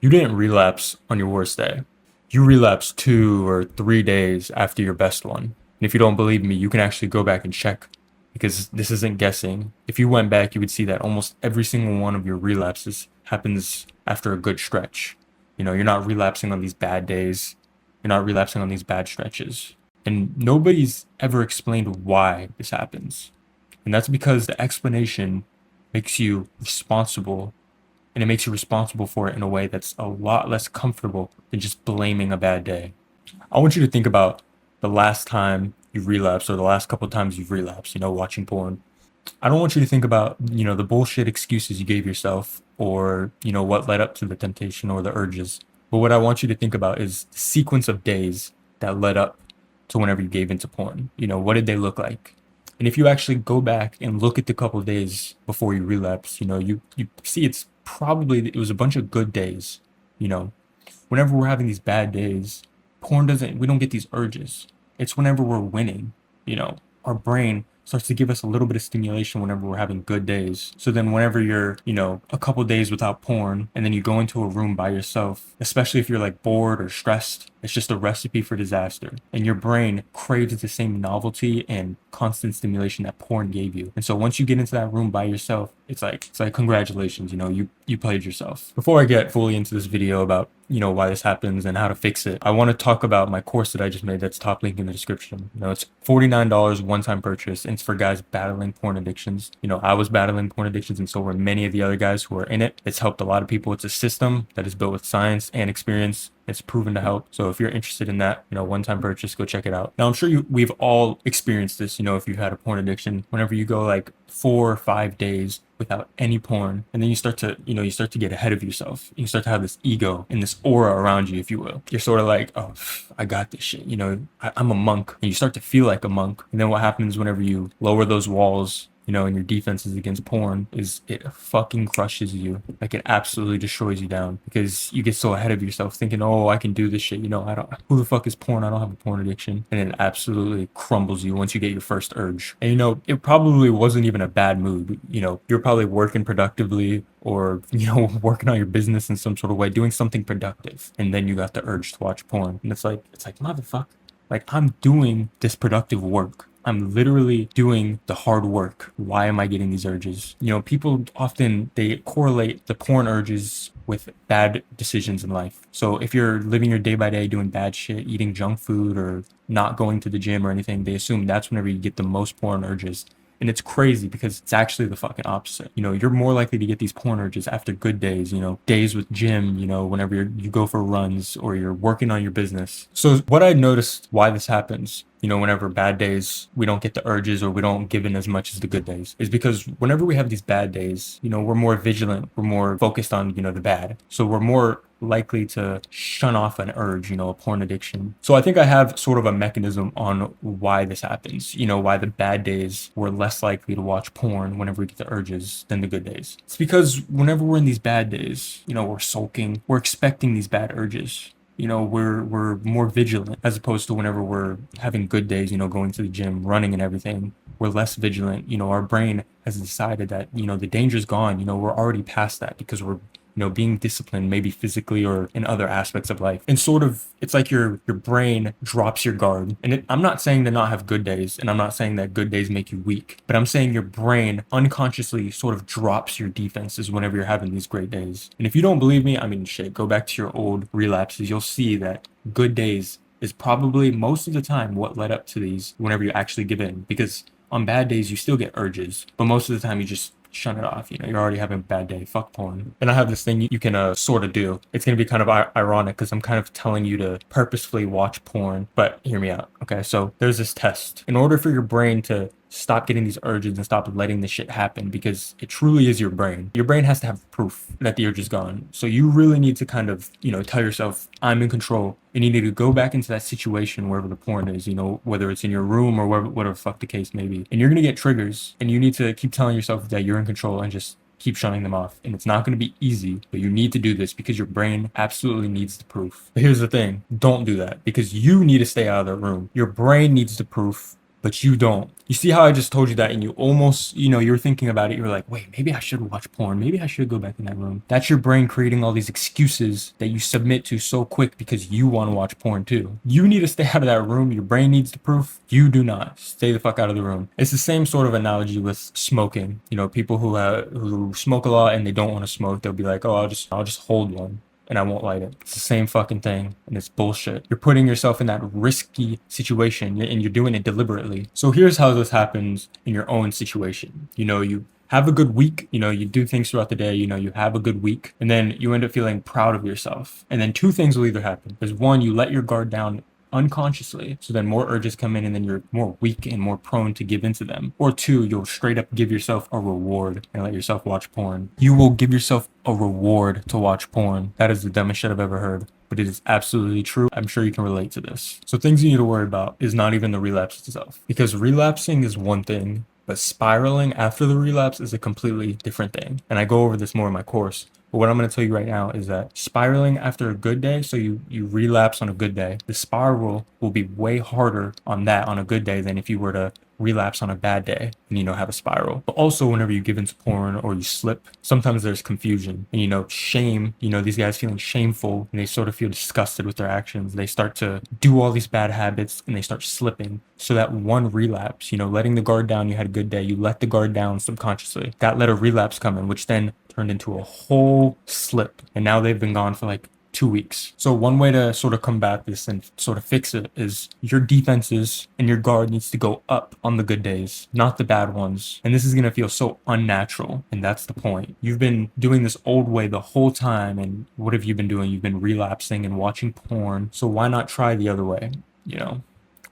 You didn't relapse on your worst day. You relapsed 2 or 3 days after your best one. And if you don't believe me, you can actually go back and check because this isn't guessing. If you went back, you would see that almost every single one of your relapses happens after a good stretch. You're not relapsing on these bad days. You're not relapsing on these bad stretches. And nobody's ever explained why this happens. And that's because the explanation makes you responsible, and it makes you responsible for it in a way that's a lot less comfortable than just blaming a bad day. I want you to think about the last time you relapsed or the last couple of times you've relapsed, watching porn. I don't want you to think about, the bullshit excuses you gave yourself or, what led up to the temptation or the urges. But what I want you to think about is the sequence of days that led up to whenever you gave into porn. What did they look like? And if you actually go back and look at the couple of days before you relapse, you see it was a bunch of good days. You know, Whenever we're having these bad days, we don't get these urges. It's whenever we're winning, our brain starts to give us a little bit of stimulation whenever we're having good days. So then whenever you're, a couple days without porn and then you go into a room by yourself, especially if you're like bored or stressed, it's just a recipe for disaster. And your brain craves the same novelty and constant stimulation that porn gave you. And so once you get into that room by yourself, it's like congratulations, you played yourself. Before I get fully into this video about why this happens and how to fix it, I want to talk about my course that I just made. That's top link in the description. It's $49 one-time purchase, and it's for guys battling porn addictions. I was battling porn addictions, and so were many of the other guys who are in it. It's helped a lot of people. It's a system that is built with science and experience. It's proven to help. So if you're interested in that, one-time purchase, go check it out. Now, I'm sure we've all experienced this, if you've had a porn addiction. Whenever you go like 4 or 5 days without any porn, and then you start to get ahead of yourself. You start to have this ego and this aura around you, if you will. You're sort of like, oh, I got this shit. I'm a monk, and you start to feel like a monk. And then what happens whenever you lower those walls, and your defenses against porn, is it fucking crushes you. Like, it absolutely destroys you down because you get so ahead of yourself thinking, oh, I can do this shit. Who the fuck is porn? I don't have a porn addiction. And it absolutely crumbles you once you get your first urge. And it probably wasn't even a bad move. You're probably working productively or, working on your business in some sort of way, doing something productive. And then you got the urge to watch porn. And it's like, motherfucker, like, I'm doing this productive work. I'm literally doing the hard work. Why am I getting these urges? People often, they correlate the porn urges with bad decisions in life. So if you're living your day by day doing bad shit, eating junk food or not going to the gym or anything, they assume that's whenever you get the most porn urges. And it's crazy because it's actually the fucking opposite. You're more likely to get these porn urges after good days, days with gym, whenever you go for runs or you're working on your business. So what I noticed why this happens, whenever bad days, we don't get the urges or we don't give in as much as the good days, is because whenever we have these bad days, we're more vigilant, we're more focused on, the bad. So we're more likely to shun off an urge, a porn addiction. So I think I have sort of a mechanism on why this happens, why the bad days we're less likely to watch porn whenever we get the urges than the good days. It's because whenever we're in these bad days, we're sulking, we're expecting these bad urges. We're more vigilant as opposed to whenever we're having good days, going to the gym, running and everything. We're less vigilant. Our brain has decided that, the danger's gone. We're already past that because we're, being disciplined, maybe physically or in other aspects of life. And sort of, it's like your brain drops your guard. And I'm not saying to not have good days, and I'm not saying that good days make you weak, but I'm saying your brain unconsciously sort of drops your defenses whenever you're having these great days. And if you don't believe me, shit, go back to your old relapses. You'll see that good days is probably most of the time what led up to these whenever you actually give in. Because on bad days, you still get urges, but most of the time you just shun it off. You're already having a bad day. Fuck porn. And I have this thing you can sort of do. It's going to be kind of ironic because I'm kind of telling you to purposefully watch porn, but hear me out. Okay, so there's this test. In order for your brain to stop getting these urges and stop letting this shit happen, because it truly is your brain. Your brain has to have proof that the urge is gone. So you really need to kind of, tell yourself, I'm in control. And you need to go back into that situation wherever the porn is, whether it's in your room or whatever the fuck the case may be. And you're going to get triggers, and you need to keep telling yourself that you're in control and just keep shutting them off. And it's not going to be easy, but you need to do this because your brain absolutely needs the proof. But here's the thing. Don't do that because you need to stay out of the room. Your brain needs the proof. but you don't. You see how I just told you that, and you almost, you're thinking about it. You're like, wait, maybe I should watch porn. Maybe I should go back in that room. That's your brain creating all these excuses that you submit to so quick because you want to watch porn too. You need to stay out of that room. Your brain needs the proof. You do not. Stay the fuck out of the room. It's the same sort of analogy with smoking. People who smoke a lot and they don't want to smoke, they'll be like, oh, I'll just hold one and I won't light it. It's the same fucking thing, and it's bullshit. You're putting yourself in that risky situation, and you're doing it deliberately. So here's how this happens in your own situation. You have a good week, you do things throughout the day, you have a good week, and then you end up feeling proud of yourself. And then two things will either happen. There's one, you let your guard down unconsciously, so then more urges come in and then you're more weak and more prone to give into them. Or two, you'll straight up give yourself a reward and let yourself watch porn. You will give yourself a reward to watch porn. That is the dumbest shit I've ever heard, but it is absolutely true. I'm sure you can relate to this. So things you need to worry about is not even the relapse itself, because relapsing is one thing, but spiraling after the relapse is a completely different thing. And I go over this more in my course. But what I'm going to tell you right now is that spiraling after a good day, so you relapse on a good day, the spiral will be way harder on that on a good day than if you were to relapse on a bad day and have a spiral. But also whenever you give into porn or you slip, sometimes there's confusion and shame. These guys feeling shameful and they sort of feel disgusted with their actions. They start to do all these bad habits and they start slipping. So that one relapse, letting the guard down, you had a good day, you let the guard down subconsciously, that let a relapse come in, which then turned into a whole slip, and now they've been gone for like 2 weeks. So one way to sort of combat this and sort of fix it is your defenses and your guard needs to go up on the good days, not the bad ones. And this is going to feel so unnatural, and that's the point. You've been doing this old way the whole time, and what have you been doing? You've been relapsing and watching porn. So why not try the other way?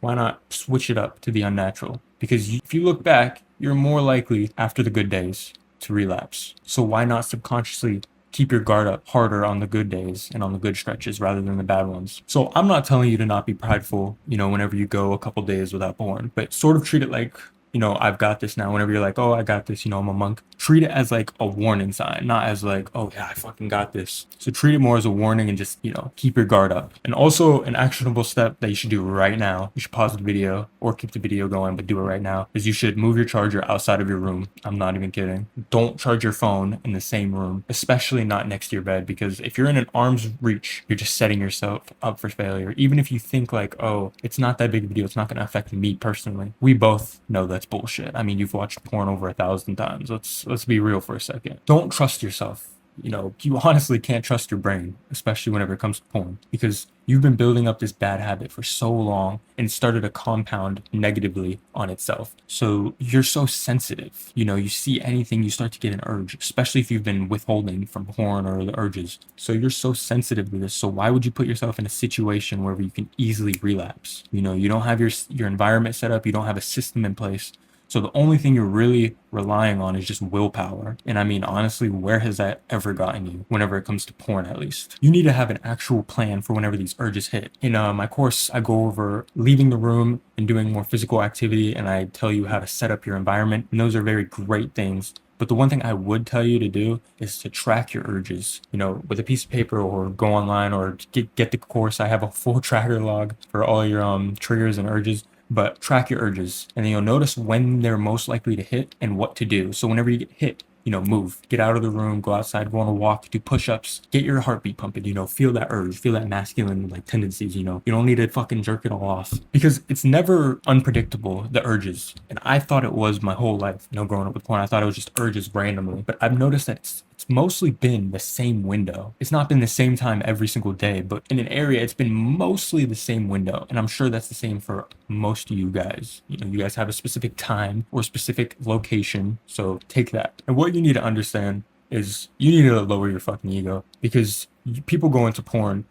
Why not switch it up to the unnatural? Because if you look back, you're more likely after the good days to relapse. So why not subconsciously keep your guard up harder on the good days and on the good stretches rather than the bad ones? So I'm not telling you to not be prideful, whenever you go a couple days without porn, but sort of treat it like, I've got this now. Whenever you're like, oh, I got this, I'm a monk, treat it as like a warning sign, not as like, oh yeah, I fucking got this. So treat it more as a warning and just, keep your guard up. And also an actionable step that you should do right now, you should pause the video or keep the video going, but do it right now, is you should move your charger outside of your room. I'm not even kidding. Don't charge your phone in the same room, especially not next to your bed, because if you're in an arm's reach, you're just setting yourself up for failure. Even if you think like, oh, it's not that big of a deal, it's not going to affect me personally. We both know that's bullshit. I mean, you've watched porn over 1,000 times. Let's be real for a second. Don't trust yourself. You honestly can't trust your brain, especially whenever it comes to porn, because you've been building up this bad habit for so long and it started to compound negatively on itself. So you're so sensitive. You see anything, you start to get an urge, especially if you've been withholding from porn or the urges. So you're so sensitive to this. So why would you put yourself in a situation where you can easily relapse? You don't have your environment set up, you don't have a system in place. So the only thing you're really relying on is just willpower. And I mean, honestly, where has that ever gotten you whenever it comes to porn, at least? You need to have an actual plan for whenever these urges hit. In my course, I go over leaving the room and doing more physical activity, and I tell you how to set up your environment. And those are very great things. But the one thing I would tell you to do is to track your urges, with a piece of paper, or go online or get the course. I have a full tracker log for all your triggers and urges. But track your urges, and then you'll notice when they're most likely to hit and what to do. So whenever you get hit, move, get out of the room, go outside, go on a walk, do push-ups, get your heartbeat pumping, feel that urge, feel that masculine like tendencies, you don't need to fucking jerk it all off, because it's never unpredictable, the urges. And I thought it was my whole life, growing up with porn. I thought it was just urges randomly, but I've noticed that it's mostly been the same window. It's not been the same time every single day, but in an area, it's been mostly the same window. And I'm sure that's the same for most of you guys. You guys have a specific time or specific location. So take that. And what you need to understand is you need to lower your fucking ego, because people go into porn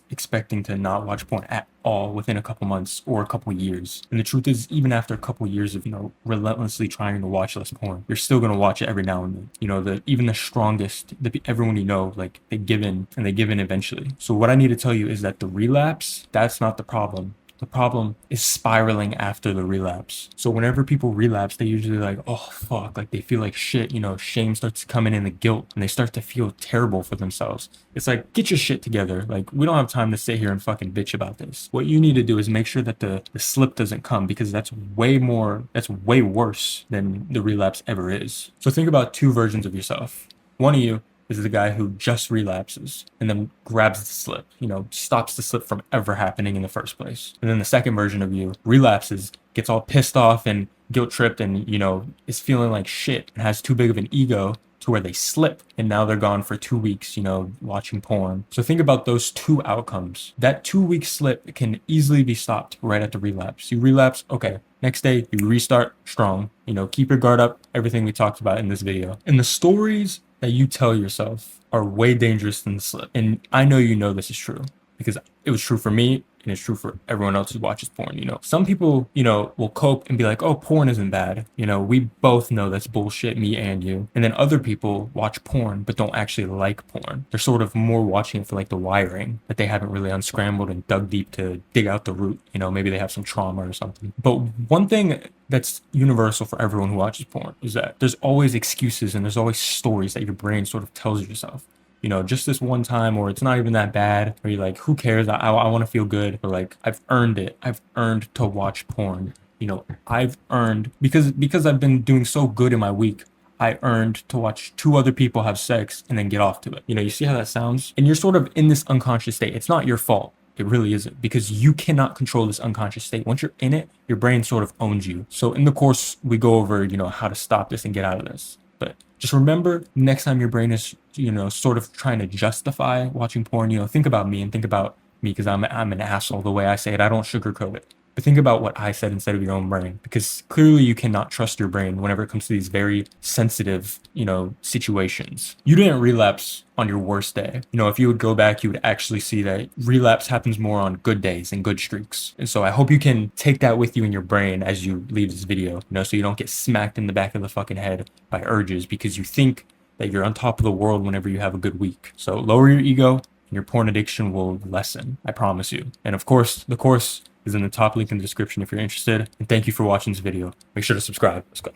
expecting to not watch porn at all within a couple months or a couple years. And the truth is, even after a couple years of, relentlessly trying to watch less porn, you're still going to watch it every now and then. Even the strongest, everyone they give in, and they give in eventually. So what I need to tell you is that the relapse, that's not the problem. The problem is spiraling after the relapse. So whenever people relapse, they usually like, oh fuck, like they feel like shit, shame starts coming in, the guilt, and they start to feel terrible for themselves. It's like, get your shit together. Like, we don't have time to sit here and fucking bitch about this. What you need to do is make sure that the slip doesn't come, because that's way worse than the relapse ever is. So think about two versions of yourself. One of you is the guy who just relapses and then grabs the slip, stops the slip from ever happening in the first place. And then the second version of you relapses, gets all pissed off and guilt tripped, and, is feeling like shit and has too big of an ego to where they slip, and now they're gone for 2 weeks, watching porn. So think about those two outcomes. That 2 week slip can easily be stopped right at the relapse. You relapse, okay. Next day, you restart strong. Keep your guard up, everything we talked about in this video. And the stories that you tell yourself are way dangerous than the slip. And I know this is true, because it was true for me, and it's true for everyone else who watches porn. Some people, will cope and be like, oh, porn isn't bad. We both know that's bullshit, me and you. And then other people watch porn but don't actually like porn. They're sort of more watching it for like the wiring that they haven't really unscrambled and dug deep to dig out the root. Maybe they have some trauma or something. But one thing that's universal for everyone who watches porn is that there's always excuses and there's always stories that your brain sort of tells yourself. Just this one time, or it's not even that bad, or you're like, who cares? I want to feel good, or like, I've earned it. I've earned to watch porn. I've earned, because I've been doing so good in my week, I earned to watch two other people have sex and then get off to it. You see how that sounds? And you're sort of in this unconscious state. It's not your fault. It really isn't, because you cannot control this unconscious state. Once you're in it, your brain sort of owns you. So in the course, we go over, how to stop this and get out of this. But just remember, next time your brain is, sort of trying to justify watching porn, think about me and think about me, because I'm an asshole the way I say it. I don't sugarcoat it. But think about what I said instead of your own brain, because clearly you cannot trust your brain whenever it comes to these very sensitive, situations. You didn't relapse on your worst day. If you would go back, you would actually see that relapse happens more on good days and good streaks. And so I hope you can take that with you in your brain as you leave this video, so you don't get smacked in the back of the fucking head by urges because you think that you're on top of the world whenever you have a good week. So lower your ego, and your porn addiction will lessen. I promise you. And of course, the course is in the top link in the description if you're interested. And thank you for watching this video. Make sure to subscribe. Let's go.